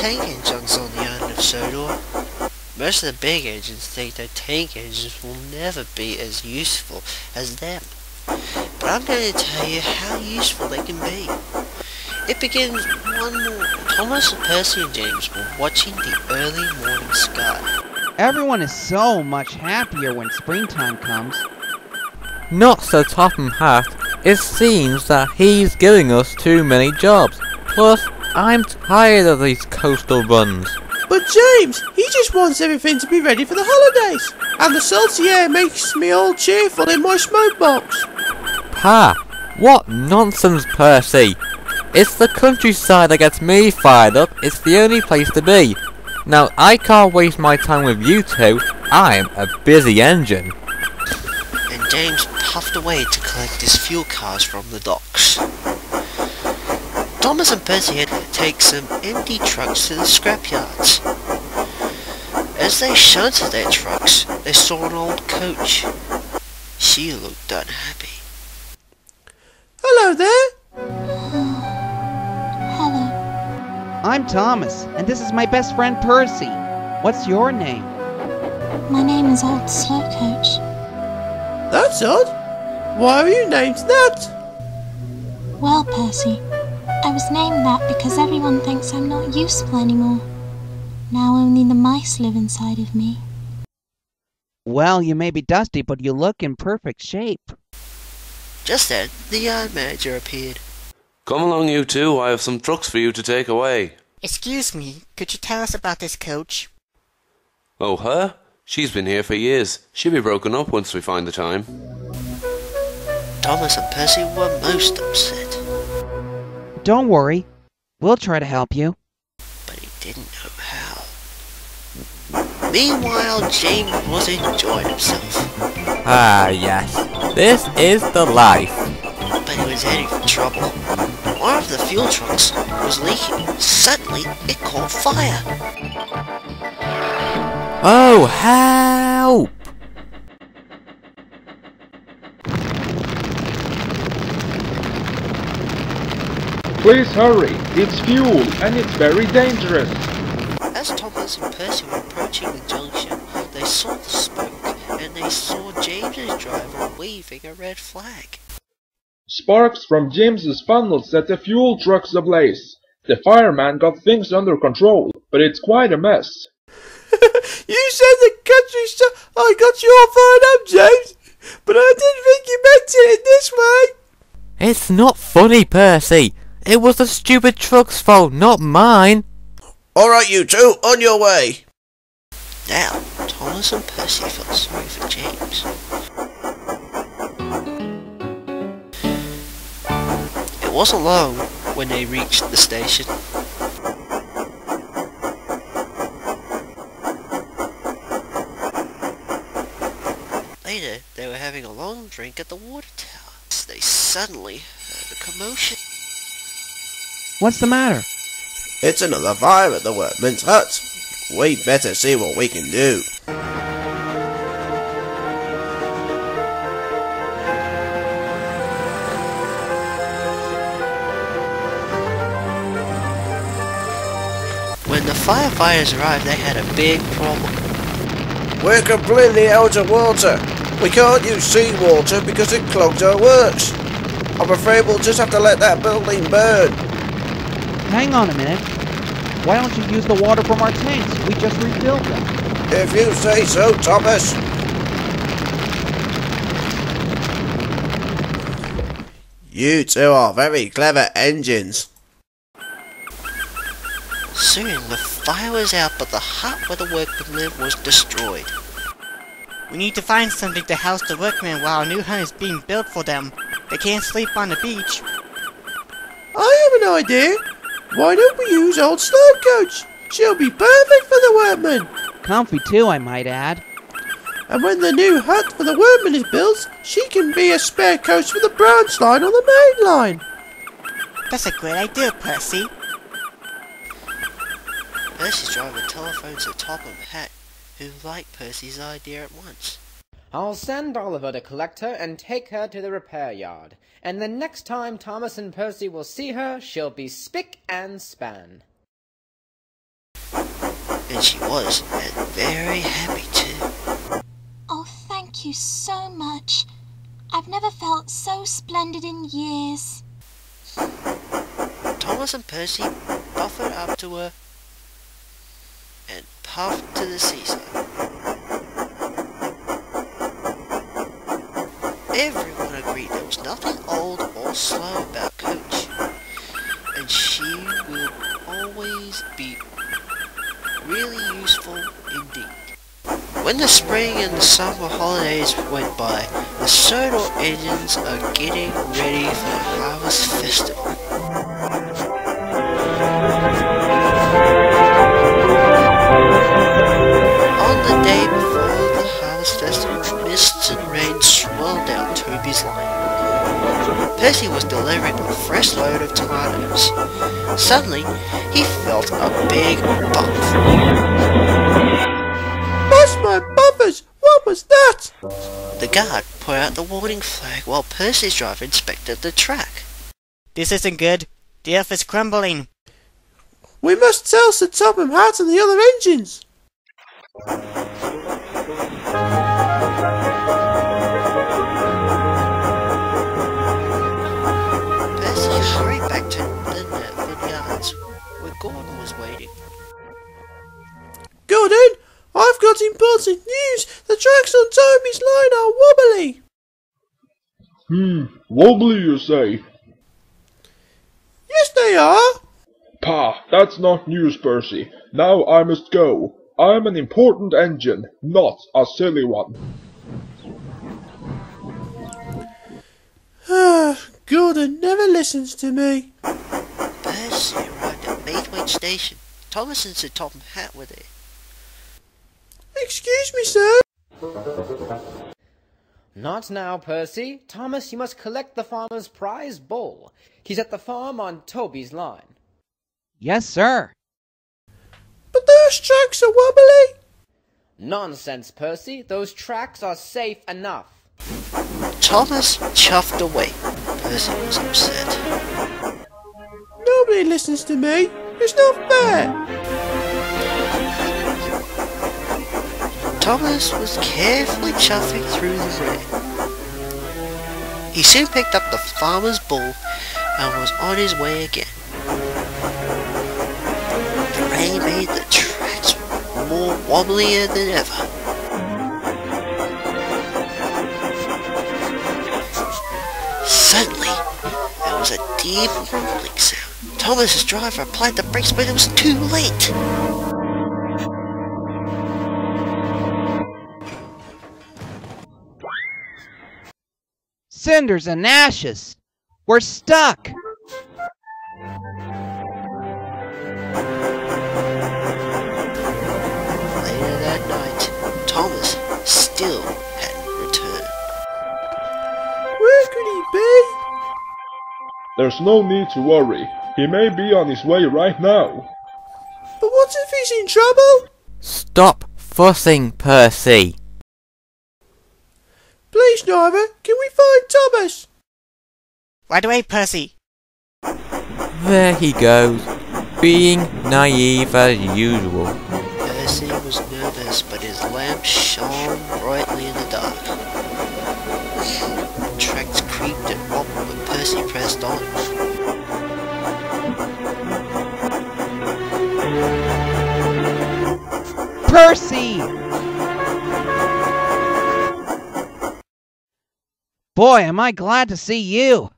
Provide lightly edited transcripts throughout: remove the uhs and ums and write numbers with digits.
tank engines on the island of Sodor. Most of the big engines think that tank engines will never be as useful as them. But I'm going to tell you how useful they can be. It begins one morning. Thomas and Percy and James were watching the early morning sky. Everyone is so much happier when springtime comes. Not so Topham Hatt. It seems that he's giving us too many jobs. Plus, I'm tired of these coastal runs. But James, he just wants everything to be ready for the holidays. And the salty air makes me all cheerful in my smoke box. Pa! What nonsense, Percy! It's the countryside that gets me fired up. It's the only place to be. Now, I can't waste my time with you two. I'm a busy engine. And James puffed away to collect his fuel cars from the docks. Thomas and Percy had to take some empty trucks to the scrapyards. As they shunted their trucks, they saw an old coach. She looked unhappy. Hello there. Hello. I'm Thomas, and this is my best friend Percy. What's your name? My name is Old Slow Coach. That's odd. Why are you named that? Well, Percy, I was named that because everyone thinks I'm not useful anymore. Now only the mice live inside of me. Well, you may be dusty, but you look in perfect shape. Just then, the yard manager appeared. Come along, you two. I have some trucks for you to take away. Excuse me, could you tell us about this coach? Oh, her? She's been here for years. She'll be broken up once we find the time. Thomas and Percy were most upset. Don't worry. We'll try to help you. But he didn't know how. Meanwhile, James was enjoying himself. Ah, yes. This is the life. But he was heading for trouble. One of the fuel trucks was leaking. Suddenly, it caught fire. Oh, help! Please hurry, it's fuel and it's very dangerous. As Thomas and Percy were approaching the junction, they saw the smoke, and they saw James's driver waving a red flag. Sparks from James's funnel set the fuel trucks ablaze. The fireman got things under control, but it's quite a mess. You said the countryside. I got you all fired up, James. But I didn't think you meant it in this way. It's not funny, Percy. It was the stupid truck's fault, not mine. Alright, you two, on your way. Now, Thomas and Percy felt sorry for James. It wasn't long when they reached the station. Later, they were having a long drink at the water tower. They suddenly heard a commotion. What's the matter? It's another fire at the workman's hut. We'd better see what we can do. When the firefighters arrived, they had a big problem. We're completely out of water. We can't use seawater because it clogs our works. I'm afraid we'll just have to let that building burn. Hang on a minute. Why don't you use the water from our tanks? We just refilled them. If you say so, Thomas. You two are very clever engines. Soon the fire was out, but the hut where the workmen lived was destroyed. We need to find something to house the workmen while a new hut is being built for them. They can't sleep on the beach. I have an idea. Why don't we use Old Slow Coach? She'll be perfect for the workmen. Comfy too, I might add. And when the new hut for the workmen is built, she can be a spare coach for the branch line on the main line. That's a great idea, Percy. Percy's driver telephones to Topham Hatt, who liked Percy's idea at once. I'll send Oliver to collect her and take her to the repair yard. And the next time Thomas and Percy will see her, she'll be spick and span. And she was, and very happy too. Oh, thank you so much. I've never felt so splendid in years. Thomas and Percy buffered up to her and puffed to the seaside. Everyone agreed there was nothing old or slow about Coach, and she will always be really useful indeed. When the spring and the summer holidays went by, the Sodor engines are getting ready for the Harvest Festival. On the day before the Harvest Festival, mists and rain swirled down Toby's line. Percy was delivering a fresh load of tomatoes. Suddenly, he felt a big bump. Bust my bumpers! What was that? The guard put out the warning flag while Percy's driver inspected the track. This isn't good. The earth is crumbling. We must tell Sir Topham Hatt and the other engines. Percy hurried back to the Netford Yards, where Gordon was waiting. Gordon, I've got important news. The tracks on Toby's line are wobbly. Wobbly you say? Yes, they are. Pah, that's not news, Percy. Now I must go. I'm an important engine, not a silly one. Gordon never listens to me. Percy arrived at Maidwaite Station. Thomas and Sir Topham Hatt were there. Excuse me, sir. Not now, Percy. Thomas, you must collect the farmer's prize bull. He's at the farm on Toby's line. Yes, sir. But those tracks are wobbly. Nonsense, Percy. Those tracks are safe enough. Thomas chuffed away. Percy was upset. Nobody listens to me. It's not fair. Thomas was carefully chuffing through the rain. He soon picked up the farmer's bull and was on his way again. The rain made the tracks more wobblier than ever. Suddenly, there was a deep rumbling sound. Thomas's driver applied the brakes, but it was too late. Cinders and ashes! We're stuck! Later that night, Thomas still hadn't returned. Where could he be? There's no need to worry. He may be on his way right now. But what if he's in trouble? Stop fussing, Percy. Please, driver, can we find Thomas? Right away, Percy. There he goes, being naive as usual. Percy was nervous, but his lamp shone brightly in the dark. Tracks creaked and wobbled, but Percy pressed on. Percy! Boy, am I glad to see you!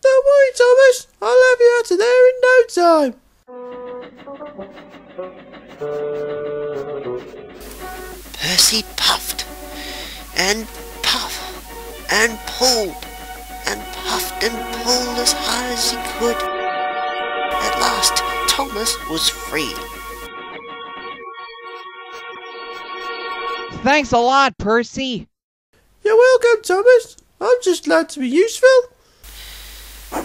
Don't worry, Thomas. I'll have you out of there in no time. Percy puffed and puffed and pulled and puffed and pulled as hard as he could. At last, Thomas was free. Thanks a lot, Percy! You're welcome, Thomas. I'm just glad to be useful. It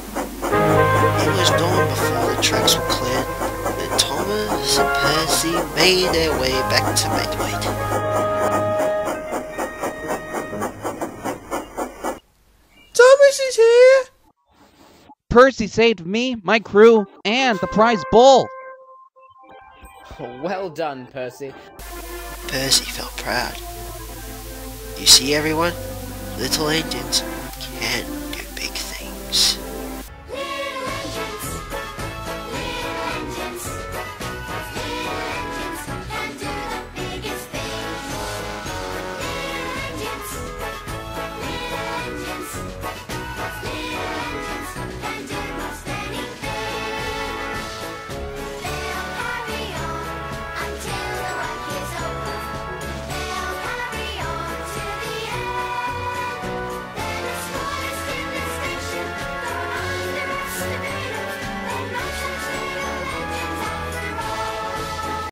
was dawn before the tracks were cleared, and Thomas and Percy made their way back to Maidwaite. Thomas is here. Percy saved me, my crew, and the prize bull! Well done, Percy. Percy felt proud. You see, everyone? Little engines